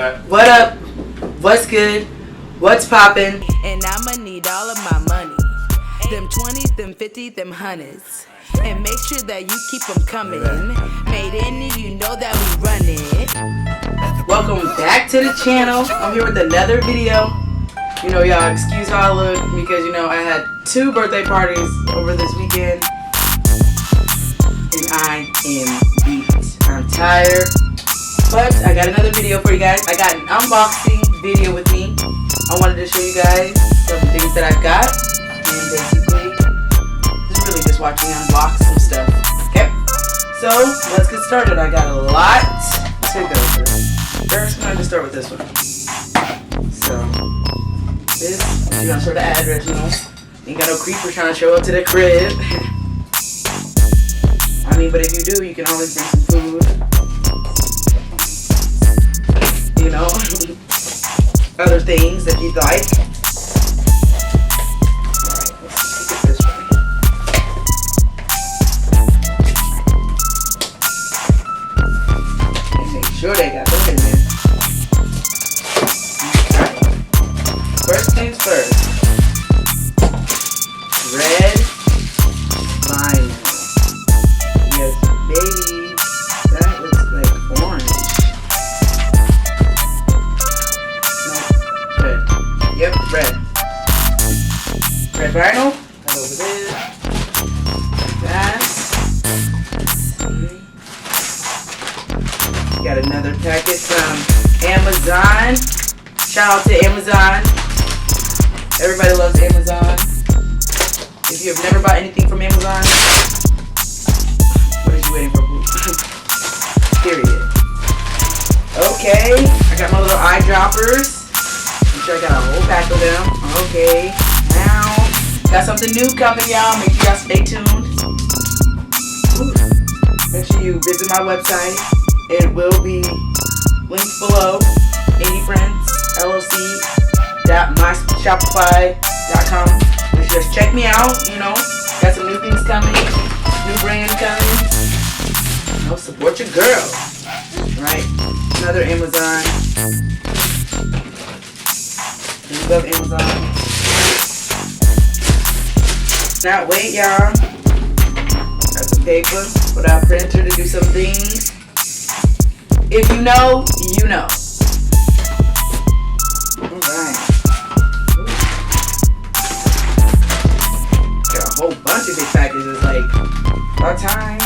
What up? What's good? What's poppin'? And I'ma need all of my money. Them 20s, them 50s, them 100s. And make sure that you keep them coming. Made in it, you know that we run it. Welcome back to the channel. I'm here with another video. You know, y'all, excuse how I look because, you know, I had 2 birthday parties over this weekend. And I am beat. I'm tired. But I got another video for you guys. I got an unboxing video with me. I wanted to show you guys some things that I've got. And basically, just really just watching me unbox some stuff. Okay? So, let's get started. I got a lot to go through. First, I'm going to start with this one. So, this, you're going to show the address, you know. Ain't got no creeper trying to show up to the crib. I mean, but if you do, you can always bring some food. You know, other things that you'd like. Alright, let's get this way. And make sure they got them in there. Alright. First things first. Red vinyl. Yes, baby. That looks like orange. Yep, red. Red vinyl. Right over there. That. Got another packet from Amazon. Shout out to Amazon. Everybody loves Amazon. If you have never bought anything from Amazon, what are you waiting for? Period. Okay, I got my little eyedroppers. I got a whole pack of them. Okay, now got something new coming, y'all. Make sure y'all stay tuned. Make sure you visit my website. It will be linked below. IndyPrintzLLC.myshopify.com. Make sure you just check me out. You know, got some new things coming, new brands coming. You know, support your girl. Right? Another Amazon. We love Amazon. Not wait, y'all. Got some paper. Put out printer to do some things. If you know, you know. Alright. Got a whole bunch of big packages. Like, about time.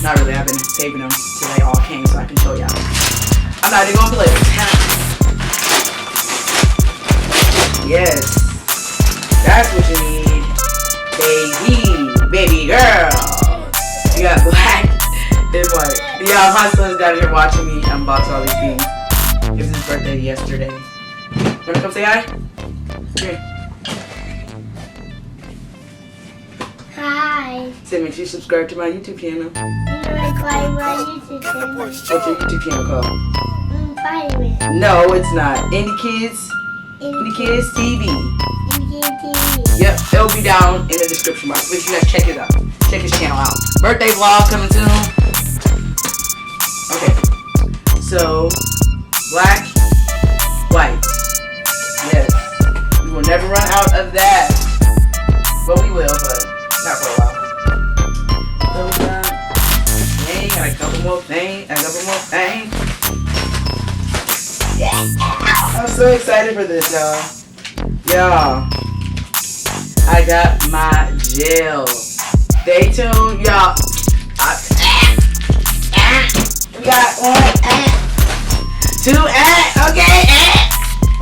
Not really. I've been saving them till they all came so I can show y'all. I'm not even gonna play it. Yes, that's what you need, baby girl. You got black and white. Yeah, my son's down here watching me unbox all these things. It was his birthday yesterday. Wanna come say hi? Here. Hi. Say make sure you subscribe to my YouTube channel. YouTube channel. What's your YouTube channel called? Fireman. No, it's not. IndyKids TV. Yep, it'll be down in the description box. Make sure you guys check it out. Check his channel out. Birthday vlog coming soon. Okay, so black, white. Yes, we will never run out of that. But we will, but not for a while. Dang, got a couple more things. I'm so excited for this, y'all. I got my gel. Stay tuned, y'all. We got 1, 2, okay,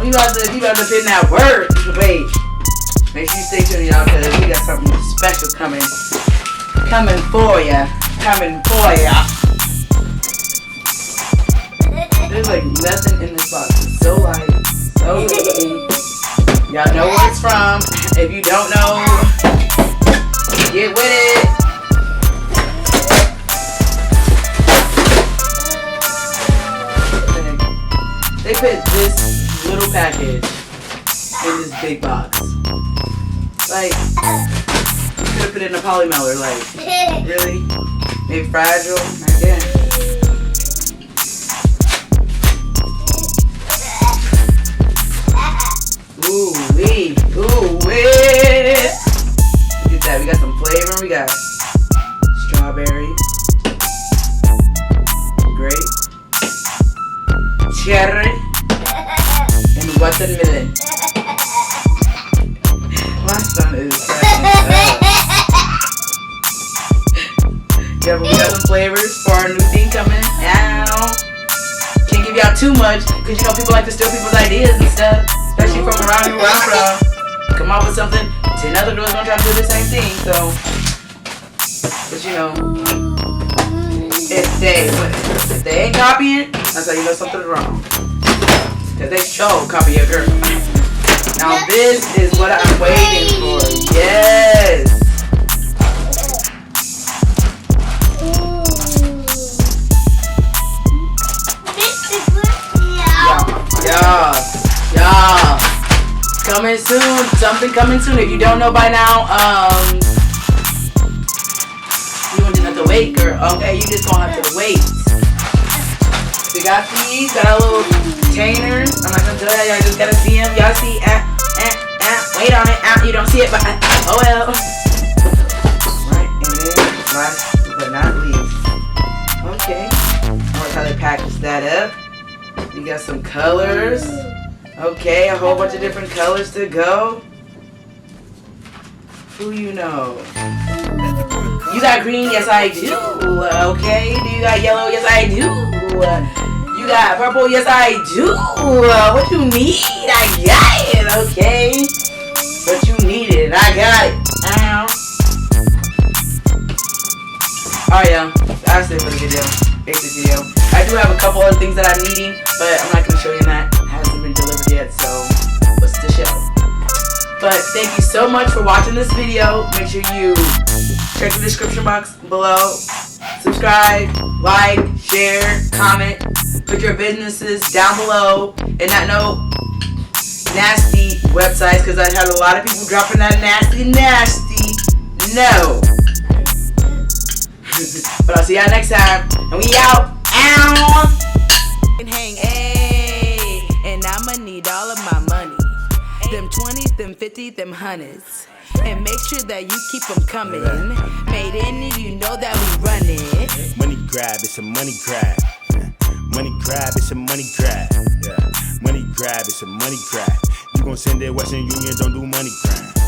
You about to put in that word. Wait. Make sure you stay tuned, y'all, because we got something special coming for ya. There's like nothing in this box. It's so light, so easy. Y'all know where it's from. If you don't know, get with it. They put this little package in this big box. Like, you could have put it in a poly mailer. Like, really? Maybe fragile? I guess. cherry, and watermelon. My son is yeah, but we got some flavors for our new thing coming out. Can't give y'all too much, because you know people like to steal people's ideas and stuff, especially from around here where I'm from. Come up with something, 10 other girls gonna try to do the same thing, so. But you know, if they ain't copying, that's how you know something's wrong. Because they show copy a girl. Now this is what I'm waiting for. Yes! Y'all. Coming soon. Something coming soon. If you don't know by now, you don't just have to wait, girl. Okay, you just gonna have to wait. We got these. Got our little containers. I'm not gonna tell y'all. Y'all just gotta see them. Y'all see? Wait on it. You don't see it, but oh well. Right, and then last but not least. Okay. Alright, how they package that up. We got some colors. Okay, a whole bunch of different colors to go. Who you know? You got green? Yes, I do. Okay. Do you got yellow? Yes, I do. You got purple? Yes, I do. What you need? I got it. Okay. What you needed? I got it. Ow. Alright, y'all. That's it for the video. Basic video. I do have a couple other things that I'm needing, but I'm not going to show you that. It hasn't been delivered yet, so what's the show? But thank you so much for watching this video. Make sure you check the description box below. Subscribe, like, share, comment. Put your businesses down below. And not no nasty websites, because I had a lot of people dropping that nasty. No. But I'll see y'all next time. And we out. Ow. Hang, ayy, and I'ma need all of my money. Them 20s, them 50s, them 100s. And make sure that you keep them coming. Made in it, you know that we run it. Money grab, it's a money grab. Money grab, it's a money grab. Money grab, it's a money grab. You gon' send it Western Union, don't do money grab.